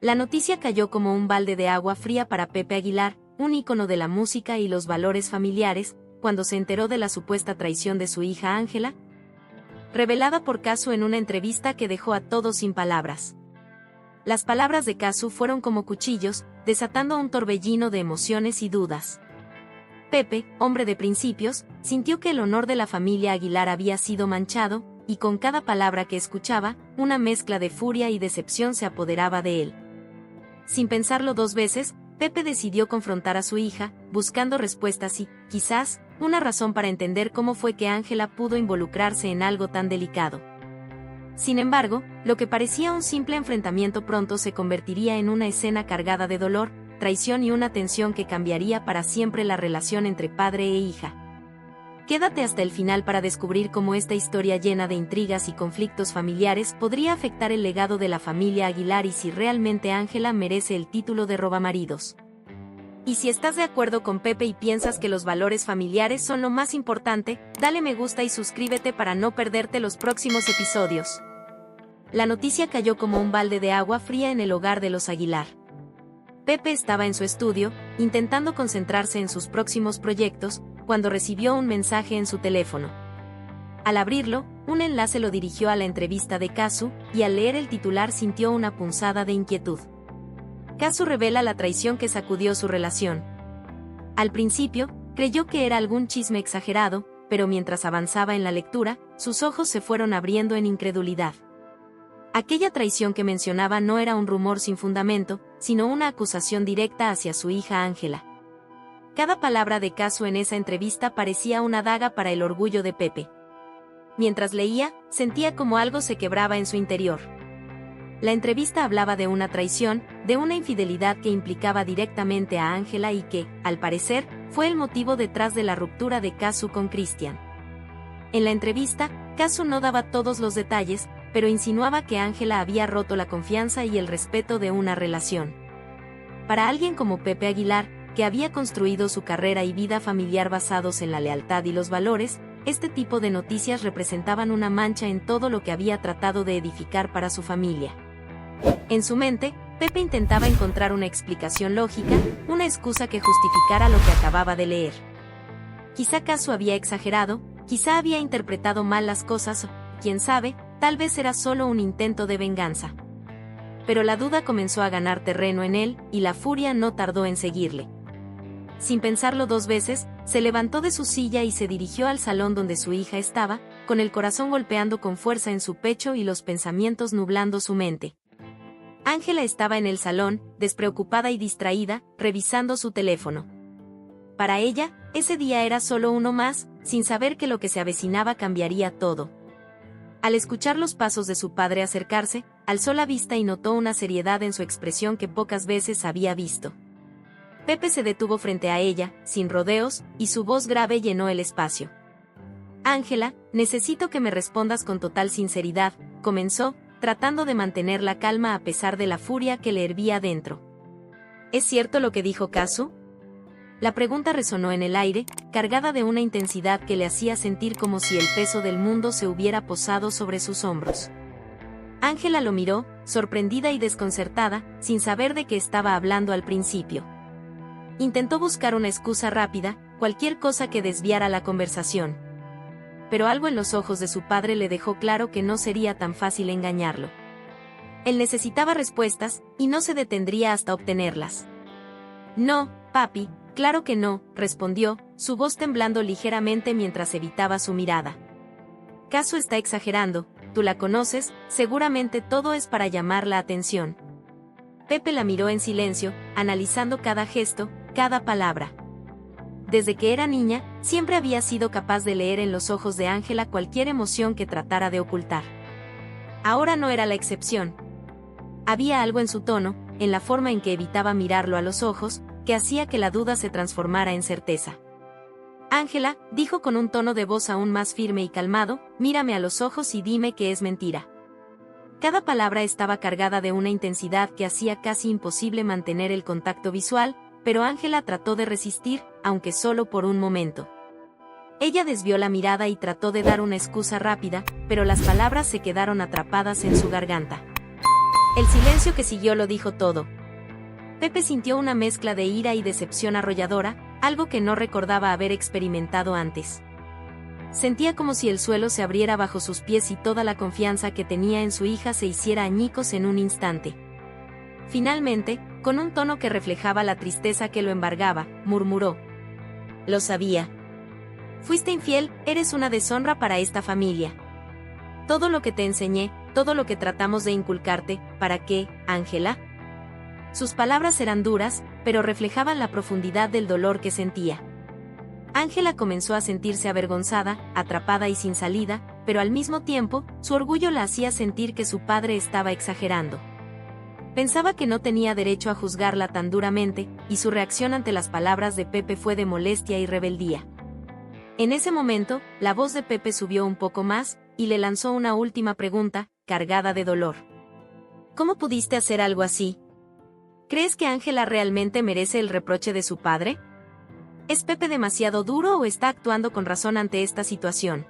La noticia cayó como un balde de agua fría para Pepe Aguilar, un ícono de la música y los valores familiares, cuando se enteró de la supuesta traición de su hija Ángela, revelada por Casu en una entrevista que dejó a todos sin palabras. Las palabras de Casu fueron como cuchillos, desatando un torbellino de emociones y dudas. Pepe, hombre de principios, sintió que el honor de la familia Aguilar había sido manchado, y con cada palabra que escuchaba, una mezcla de furia y decepción se apoderaba de él. Sin pensarlo dos veces, Pepe decidió confrontar a su hija, buscando respuestas y, quizás, una razón para entender cómo fue que Ángela pudo involucrarse en algo tan delicado. Sin embargo, lo que parecía un simple enfrentamiento pronto se convertiría en una escena cargada de dolor, traición y una tensión que cambiaría para siempre la relación entre padre e hija. Quédate hasta el final para descubrir cómo esta historia llena de intrigas y conflictos familiares podría afectar el legado de la familia Aguilar y si realmente Ángela merece el título de robamaridos. Y si estás de acuerdo con Pepe y piensas que los valores familiares son lo más importante, dale me gusta y suscríbete para no perderte los próximos episodios. La noticia cayó como un balde de agua fría en el hogar de los Aguilar. Pepe estaba en su estudio, intentando concentrarse en sus próximos proyectos, cuando recibió un mensaje en su teléfono. Al abrirlo, un enlace lo dirigió a la entrevista de Casu, y al leer el titular sintió una punzada de inquietud. Casu revela la traición que sacudió su relación. Al principio, creyó que era algún chisme exagerado, pero mientras avanzaba en la lectura, sus ojos se fueron abriendo en incredulidad. Aquella traición que mencionaba no era un rumor sin fundamento, sino una acusación directa hacia su hija Ángela. Cada palabra de Casu en esa entrevista parecía una daga para el orgullo de Pepe. Mientras leía, sentía como algo se quebraba en su interior. La entrevista hablaba de una traición, de una infidelidad que implicaba directamente a Ángela y que, al parecer, fue el motivo detrás de la ruptura de Casu con Cristian. En la entrevista, Casu no daba todos los detalles, pero insinuaba que Ángela había roto la confianza y el respeto de una relación. Para alguien como Pepe Aguilar, que había construido su carrera y vida familiar basados en la lealtad y los valores, este tipo de noticias representaban una mancha en todo lo que había tratado de edificar para su familia. En su mente, Pepe intentaba encontrar una explicación lógica, una excusa que justificara lo que acababa de leer. Quizá Casu había exagerado, quizá había interpretado mal las cosas, o, quién sabe, tal vez era solo un intento de venganza. Pero la duda comenzó a ganar terreno en él, y la furia no tardó en seguirle. Sin pensarlo dos veces, se levantó de su silla y se dirigió al salón donde su hija estaba, con el corazón golpeando con fuerza en su pecho y los pensamientos nublando su mente. Ángela estaba en el salón, despreocupada y distraída, revisando su teléfono. Para ella, ese día era solo uno más, sin saber que lo que se avecinaba cambiaría todo. Al escuchar los pasos de su padre acercarse, alzó la vista y notó una seriedad en su expresión que pocas veces había visto. Pepe se detuvo frente a ella, sin rodeos, y su voz grave llenó el espacio. Ángela, necesito que me respondas con total sinceridad, comenzó, tratando de mantener la calma a pesar de la furia que le hervía dentro. ¿Es cierto lo que dijo Casu? La pregunta resonó en el aire, cargada de una intensidad que le hacía sentir como si el peso del mundo se hubiera posado sobre sus hombros. Ángela lo miró, sorprendida y desconcertada, sin saber de qué estaba hablando al principio. Intentó buscar una excusa rápida, cualquier cosa que desviara la conversación. Pero algo en los ojos de su padre le dejó claro que no sería tan fácil engañarlo. Él necesitaba respuestas, y no se detendría hasta obtenerlas. No, papi, claro que no, respondió, su voz temblando ligeramente mientras evitaba su mirada. Casu está exagerando, tú la conoces, seguramente todo es para llamar la atención. Pepe la miró en silencio, analizando cada gesto, cada palabra. Desde que era niña, siempre había sido capaz de leer en los ojos de Ángela cualquier emoción que tratara de ocultar. Ahora no era la excepción. Había algo en su tono, en la forma en que evitaba mirarlo a los ojos, que hacía que la duda se transformara en certeza. Ángela, dijo con un tono de voz aún más firme y calmado, mírame a los ojos y dime que es mentira. Cada palabra estaba cargada de una intensidad que hacía casi imposible mantener el contacto visual, pero Ángela trató de resistir, aunque solo por un momento. Ella desvió la mirada y trató de dar una excusa rápida, pero las palabras se quedaron atrapadas en su garganta. El silencio que siguió lo dijo todo. Pepe sintió una mezcla de ira y decepción arrolladora, algo que no recordaba haber experimentado antes. Sentía como si el suelo se abriera bajo sus pies y toda la confianza que tenía en su hija se hiciera añicos en un instante. Finalmente, con un tono que reflejaba la tristeza que lo embargaba, murmuró: «Lo sabía. Fuiste infiel, eres una deshonra para esta familia. Todo lo que te enseñé, todo lo que tratamos de inculcarte, ¿para qué, Ángela?». Sus palabras eran duras, pero reflejaban la profundidad del dolor que sentía. Ángela comenzó a sentirse avergonzada, atrapada y sin salida, pero al mismo tiempo, su orgullo la hacía sentir que su padre estaba exagerando. Pensaba que no tenía derecho a juzgarla tan duramente, y su reacción ante las palabras de Pepe fue de molestia y rebeldía. En ese momento, la voz de Pepe subió un poco más, y le lanzó una última pregunta, cargada de dolor. «¿Cómo pudiste hacer algo así? ¿Crees que Ángela realmente merece el reproche de su padre? ¿Es Pepe demasiado duro o está actuando con razón ante esta situación?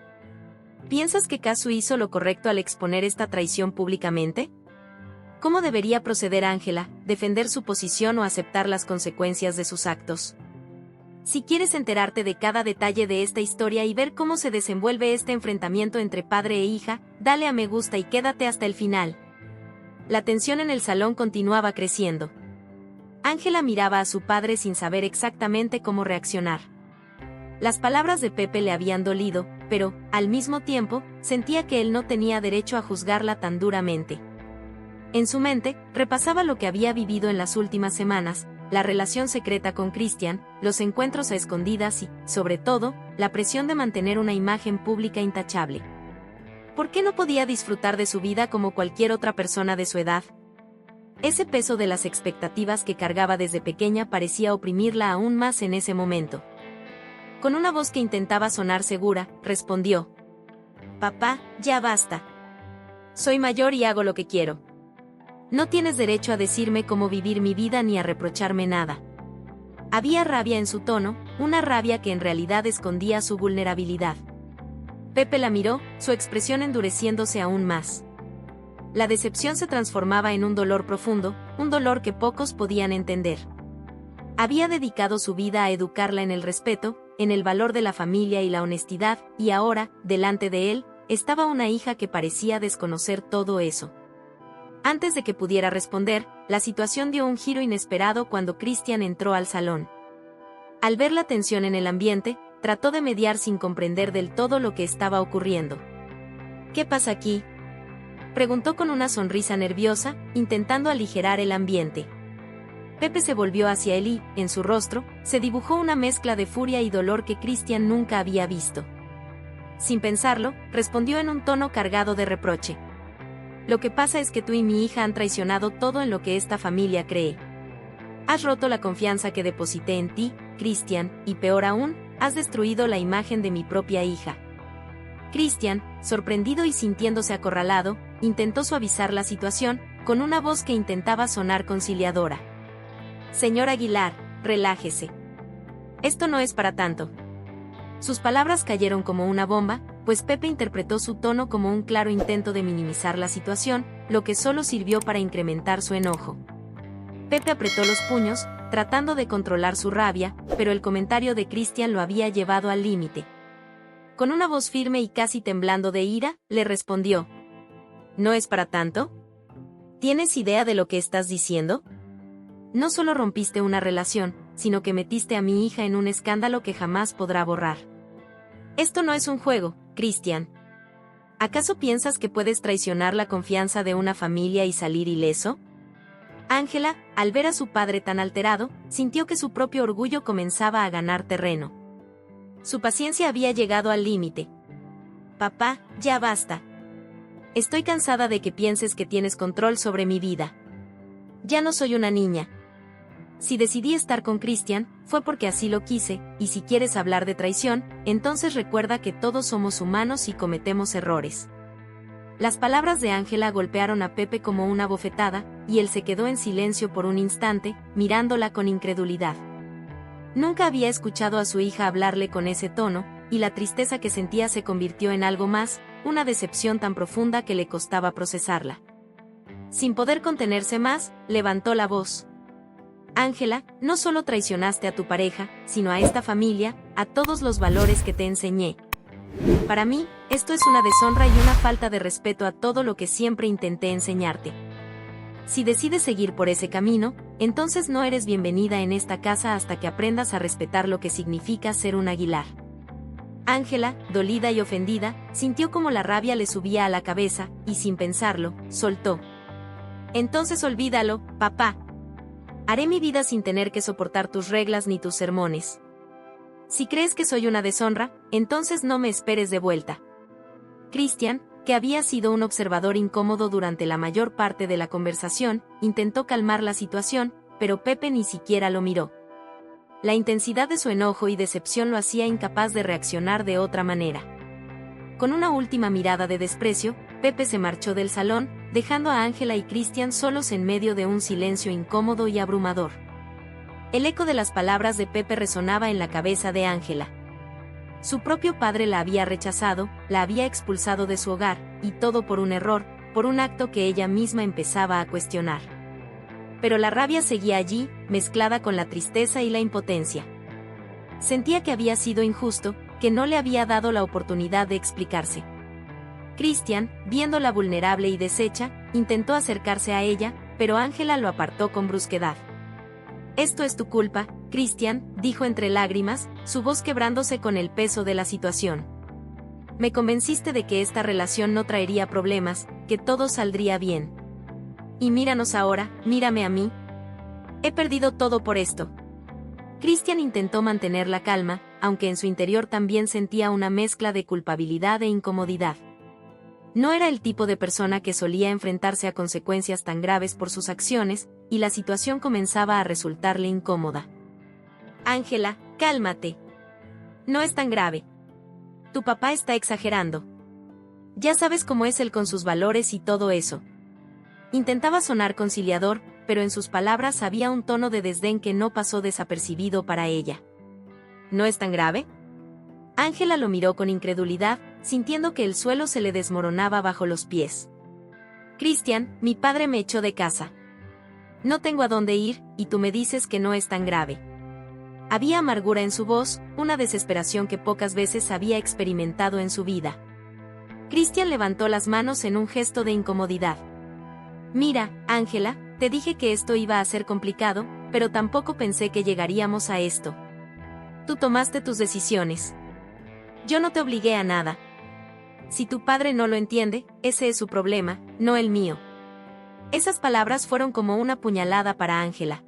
¿Piensas que Casu hizo lo correcto al exponer esta traición públicamente? ¿Cómo debería proceder Ángela, defender su posición o aceptar las consecuencias de sus actos? Si quieres enterarte de cada detalle de esta historia y ver cómo se desenvuelve este enfrentamiento entre padre e hija, dale a me gusta y quédate hasta el final». La tensión en el salón continuaba creciendo. Ángela miraba a su padre sin saber exactamente cómo reaccionar. Las palabras de Pepe le habían dolido, pero, al mismo tiempo, sentía que él no tenía derecho a juzgarla tan duramente. En su mente, repasaba lo que había vivido en las últimas semanas, la relación secreta con Christian, los encuentros a escondidas y, sobre todo, la presión de mantener una imagen pública intachable. ¿Por qué no podía disfrutar de su vida como cualquier otra persona de su edad? Ese peso de las expectativas que cargaba desde pequeña parecía oprimirla aún más en ese momento. Con una voz que intentaba sonar segura, respondió: «Papá, ya basta. Soy mayor y hago lo que quiero. No tienes derecho a decirme cómo vivir mi vida ni a reprocharme nada». Había rabia en su tono, una rabia que en realidad escondía su vulnerabilidad. Pepe la miró, su expresión endureciéndose aún más. La decepción se transformaba en un dolor profundo, un dolor que pocos podían entender. Había dedicado su vida a educarla en el respeto, en el valor de la familia y la honestidad, y ahora, delante de él, estaba una hija que parecía desconocer todo eso. Antes de que pudiera responder, la situación dio un giro inesperado cuando Christian entró al salón. Al ver la tensión en el ambiente, trató de mediar sin comprender del todo lo que estaba ocurriendo. «¿Qué pasa aquí?», preguntó con una sonrisa nerviosa, intentando aligerar el ambiente. Pepe se volvió hacia él y, en su rostro, se dibujó una mezcla de furia y dolor que Christian nunca había visto. Sin pensarlo, respondió en un tono cargado de reproche: «Lo que pasa es que tú y mi hija han traicionado todo en lo que esta familia cree. Has roto la confianza que deposité en ti, Christian, y peor aún, has destruido la imagen de mi propia hija». Christian, sorprendido y sintiéndose acorralado, intentó suavizar la situación, con una voz que intentaba sonar conciliadora. «Señor Aguilar, relájese. Esto no es para tanto». Sus palabras cayeron como una bomba, pues Pepe interpretó su tono como un claro intento de minimizar la situación, lo que solo sirvió para incrementar su enojo. Pepe apretó los puños, tratando de controlar su rabia, pero el comentario de Christian lo había llevado al límite. Con una voz firme y casi temblando de ira, le respondió: «¿No es para tanto? ¿Tienes idea de lo que estás diciendo? No solo rompiste una relación, sino que metiste a mi hija en un escándalo que jamás podrá borrar. Esto no es un juego, Christian. ¿Acaso piensas que puedes traicionar la confianza de una familia y salir ileso?». Ángela, al ver a su padre tan alterado, sintió que su propio orgullo comenzaba a ganar terreno. Su paciencia había llegado al límite. «Papá, ya basta. Estoy cansada de que pienses que tienes control sobre mi vida. Ya no soy una niña. Si decidí estar con Christian, fue porque así lo quise, y si quieres hablar de traición, entonces recuerda que todos somos humanos y cometemos errores». Las palabras de Ángela golpearon a Pepe como una bofetada, y él se quedó en silencio por un instante, mirándola con incredulidad. Nunca había escuchado a su hija hablarle con ese tono, y la tristeza que sentía se convirtió en algo más, una decepción tan profunda que le costaba procesarla. Sin poder contenerse más, levantó la voz. Ángela, no solo traicionaste a tu pareja, sino a esta familia, a todos los valores que te enseñé. Para mí, esto es una deshonra y una falta de respeto a todo lo que siempre intenté enseñarte. Si decides seguir por ese camino, entonces no eres bienvenida en esta casa hasta que aprendas a respetar lo que significa ser un Aguilar. Ángela, dolida y ofendida, sintió como la rabia le subía a la cabeza, y sin pensarlo, soltó. Entonces olvídalo, papá. Haré mi vida sin tener que soportar tus reglas ni tus sermones. Si crees que soy una deshonra, entonces no me esperes de vuelta. Christian, que había sido un observador incómodo durante la mayor parte de la conversación, intentó calmar la situación, pero Pepe ni siquiera lo miró. La intensidad de su enojo y decepción lo hacía incapaz de reaccionar de otra manera. Con una última mirada de desprecio, Pepe se marchó del salón, dejando a Ángela y Christian solos en medio de un silencio incómodo y abrumador. El eco de las palabras de Pepe resonaba en la cabeza de Ángela. Su propio padre la había rechazado, la había expulsado de su hogar, y todo por un error, por un acto que ella misma empezaba a cuestionar. Pero la rabia seguía allí, mezclada con la tristeza y la impotencia. Sentía que había sido injusto, que no le había dado la oportunidad de explicarse. Christian, viéndola vulnerable y deshecha, intentó acercarse a ella, pero Ángela lo apartó con brusquedad. Esto es tu culpa, Christian, dijo entre lágrimas, su voz quebrándose con el peso de la situación. Me convenciste de que esta relación no traería problemas, que todo saldría bien. Y míranos ahora, mírame a mí. He perdido todo por esto. Christian intentó mantener la calma, aunque en su interior también sentía una mezcla de culpabilidad e incomodidad. No era el tipo de persona que solía enfrentarse a consecuencias tan graves por sus acciones, y la situación comenzaba a resultarle incómoda. Ángela, cálmate. No es tan grave. Tu papá está exagerando. Ya sabes cómo es él con sus valores y todo eso. Intentaba sonar conciliador, pero en sus palabras había un tono de desdén que no pasó desapercibido para ella. ¿No es tan grave? Ángela lo miró con incredulidad, sintiendo que el suelo se le desmoronaba bajo los pies. Christian, mi padre me echó de casa. No tengo a dónde ir, y tú me dices que no es tan grave. Había amargura en su voz, una desesperación que pocas veces había experimentado en su vida. Christian levantó las manos en un gesto de incomodidad. Mira, Ángela, te dije que esto iba a ser complicado, pero tampoco pensé que llegaríamos a esto. Tú tomaste tus decisiones. Yo no te obligué a nada. Si tu padre no lo entiende, ese es su problema, no el mío. Esas palabras fueron como una puñalada para Ángela.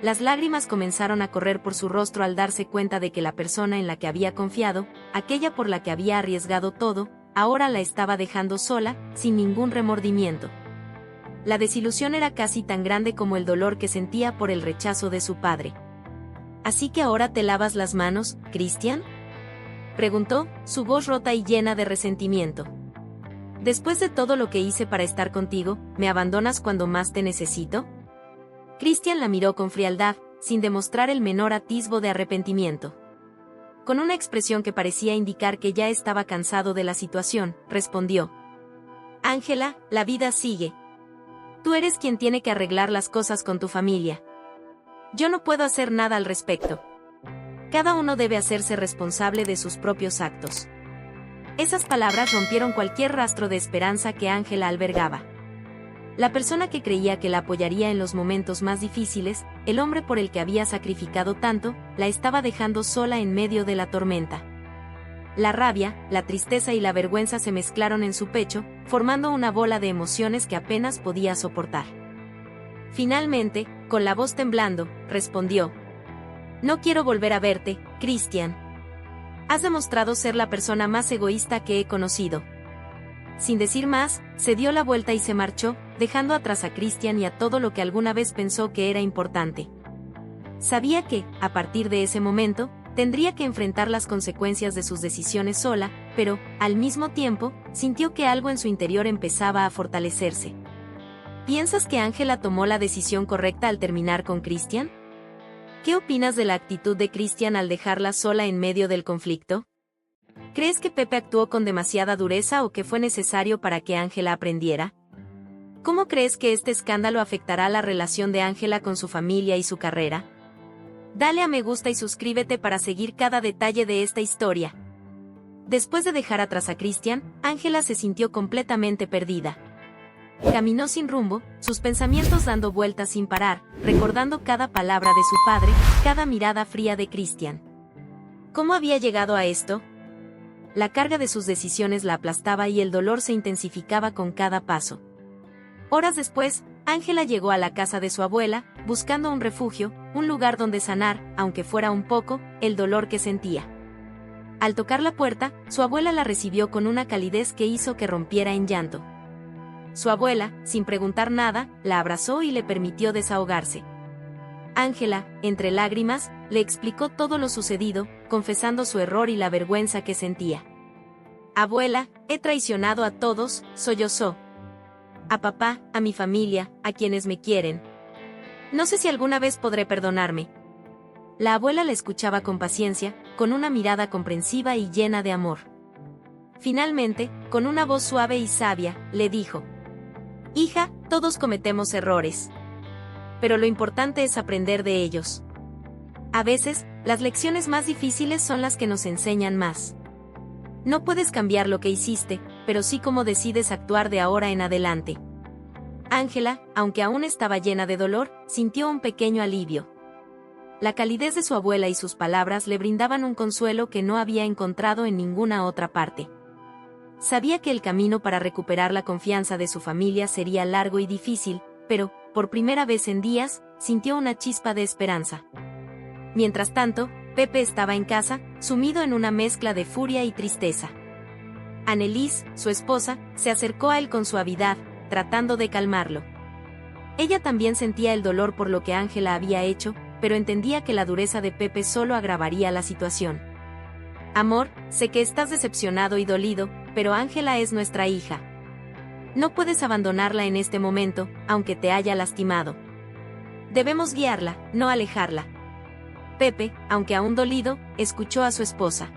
Las lágrimas comenzaron a correr por su rostro al darse cuenta de que la persona en la que había confiado, aquella por la que había arriesgado todo, ahora la estaba dejando sola, sin ningún remordimiento. La desilusión era casi tan grande como el dolor que sentía por el rechazo de su padre. ¿Así que ahora te lavas las manos, Christian?, preguntó, su voz rota y llena de resentimiento. Después de todo lo que hice para estar contigo, ¿me abandonas cuando más te necesito? Christian la miró con frialdad, sin demostrar el menor atisbo de arrepentimiento. Con una expresión que parecía indicar que ya estaba cansado de la situación, respondió: Ángela, la vida sigue. Tú eres quien tiene que arreglar las cosas con tu familia. Yo no puedo hacer nada al respecto. Cada uno debe hacerse responsable de sus propios actos. Esas palabras rompieron cualquier rastro de esperanza que Ángela albergaba. La persona que creía que la apoyaría en los momentos más difíciles, el hombre por el que había sacrificado tanto, la estaba dejando sola en medio de la tormenta. La rabia, la tristeza y la vergüenza se mezclaron en su pecho, formando una bola de emociones que apenas podía soportar. Finalmente, con la voz temblando, respondió: No quiero volver a verte, Christian. Has demostrado ser la persona más egoísta que he conocido. Sin decir más, se dio la vuelta y se marchó, dejando atrás a Christian y a todo lo que alguna vez pensó que era importante. Sabía que, a partir de ese momento, tendría que enfrentar las consecuencias de sus decisiones sola, pero, al mismo tiempo, sintió que algo en su interior empezaba a fortalecerse. ¿Piensas que Ángela tomó la decisión correcta al terminar con Christian? ¿Qué opinas de la actitud de Christian al dejarla sola en medio del conflicto? ¿Crees que Pepe actuó con demasiada dureza o que fue necesario para que Ángela aprendiera? ¿Cómo crees que este escándalo afectará la relación de Ángela con su familia y su carrera? Dale a me gusta y suscríbete para seguir cada detalle de esta historia. Después de dejar atrás a Christian, Ángela se sintió completamente perdida. Caminó sin rumbo, sus pensamientos dando vueltas sin parar, recordando cada palabra de su padre, cada mirada fría de Christian. ¿Cómo había llegado a esto? La carga de sus decisiones la aplastaba y el dolor se intensificaba con cada paso. Horas después, Ángela llegó a la casa de su abuela, buscando un refugio, un lugar donde sanar, aunque fuera un poco, el dolor que sentía. Al tocar la puerta, su abuela la recibió con una calidez que hizo que rompiera en llanto. Su abuela, sin preguntar nada, la abrazó y le permitió desahogarse. Ángela, entre lágrimas, le explicó todo lo sucedido, confesando su error y la vergüenza que sentía. Abuela, he traicionado a todos, sollozó. A papá, a mi familia, a quienes me quieren. No sé si alguna vez podré perdonarme. La abuela la escuchaba con paciencia, con una mirada comprensiva y llena de amor. Finalmente, con una voz suave y sabia, le dijo: Hija, todos cometemos errores. Pero lo importante es aprender de ellos. A veces, las lecciones más difíciles son las que nos enseñan más. No puedes cambiar lo que hiciste, pero sí cómo decides actuar de ahora en adelante. Ángela, aunque aún estaba llena de dolor, sintió un pequeño alivio. La calidez de su abuela y sus palabras le brindaban un consuelo que no había encontrado en ninguna otra parte. Sabía que el camino para recuperar la confianza de su familia sería largo y difícil, pero, por primera vez en días, sintió una chispa de esperanza. Mientras tanto, Pepe estaba en casa, sumido en una mezcla de furia y tristeza. Annelies, su esposa, se acercó a él con suavidad, tratando de calmarlo. Ella también sentía el dolor por lo que Ángela había hecho, pero entendía que la dureza de Pepe solo agravaría la situación. Amor, sé que estás decepcionado y dolido, pero Ángela es nuestra hija. No puedes abandonarla en este momento, aunque te haya lastimado. Debemos guiarla, no alejarla. Pepe, aunque aún dolido, escuchó a su esposa.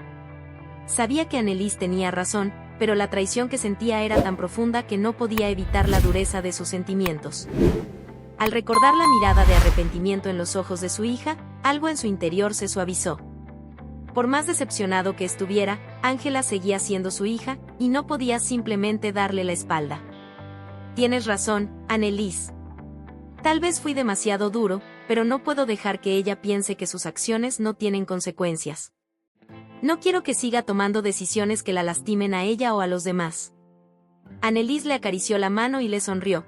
Sabía que Annelies tenía razón, pero la traición que sentía era tan profunda que no podía evitar la dureza de sus sentimientos. Al recordar la mirada de arrepentimiento en los ojos de su hija, algo en su interior se suavizó. Por más decepcionado que estuviera, Ángela seguía siendo su hija, y no podía simplemente darle la espalda. Tienes razón, Annelies. Tal vez fui demasiado duro, pero no puedo dejar que ella piense que sus acciones no tienen consecuencias. No quiero que siga tomando decisiones que la lastimen a ella o a los demás. Annelies le acarició la mano y le sonrió.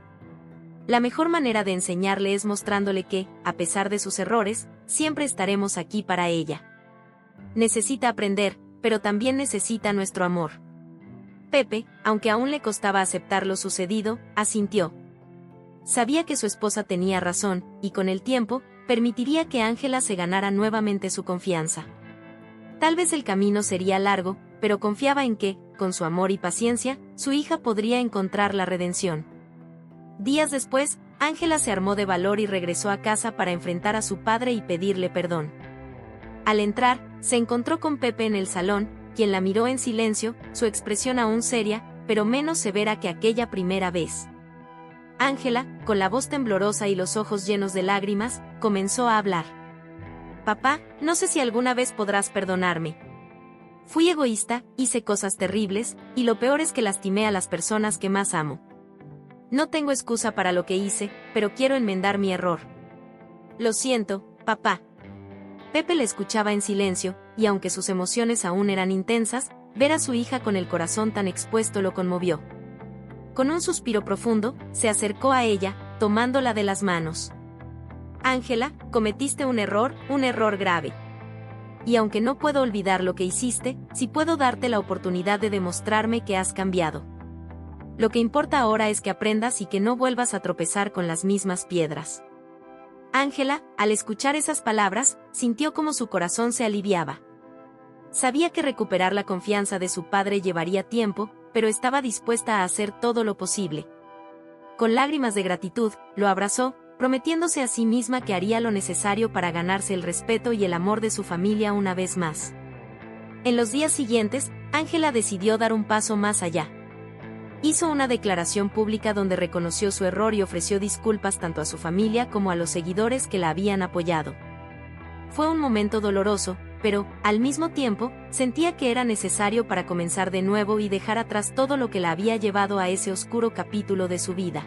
La mejor manera de enseñarle es mostrándole que, a pesar de sus errores, siempre estaremos aquí para ella. Necesita aprender, pero también necesita nuestro amor. Pepe, aunque aún le costaba aceptar lo sucedido, asintió. Sabía que su esposa tenía razón, y con el tiempo, permitiría que Ángela se ganara nuevamente su confianza. Tal vez el camino sería largo, pero confiaba en que, con su amor y paciencia, su hija podría encontrar la redención. Días después, Ángela se armó de valor y regresó a casa para enfrentar a su padre y pedirle perdón. Al entrar, se encontró con Pepe en el salón, quien la miró en silencio, su expresión aún seria, pero menos severa que aquella primera vez. Ángela, con la voz temblorosa y los ojos llenos de lágrimas, comenzó a hablar. Papá, no sé si alguna vez podrás perdonarme. Fui egoísta, hice cosas terribles, y lo peor es que lastimé a las personas que más amo. No tengo excusa para lo que hice, pero quiero enmendar mi error. Lo siento, papá. Pepe le escuchaba en silencio, y aunque sus emociones aún eran intensas, ver a su hija con el corazón tan expuesto lo conmovió. Con un suspiro profundo, se acercó a ella, tomándola de las manos. Ángela, cometiste un error grave. Y aunque no puedo olvidar lo que hiciste, sí puedo darte la oportunidad de demostrarme que has cambiado. Lo que importa ahora es que aprendas y que no vuelvas a tropezar con las mismas piedras. Ángela, al escuchar esas palabras, sintió como su corazón se aliviaba. Sabía que recuperar la confianza de su padre llevaría tiempo, pero estaba dispuesta a hacer todo lo posible. Con lágrimas de gratitud, lo abrazó, prometiéndose a sí misma que haría lo necesario para ganarse el respeto y el amor de su familia una vez más. En los días siguientes, Ángela decidió dar un paso más allá. Hizo una declaración pública donde reconoció su error y ofreció disculpas tanto a su familia como a los seguidores que la habían apoyado. Fue un momento doloroso, pero, al mismo tiempo, sentía que era necesario para comenzar de nuevo y dejar atrás todo lo que la había llevado a ese oscuro capítulo de su vida.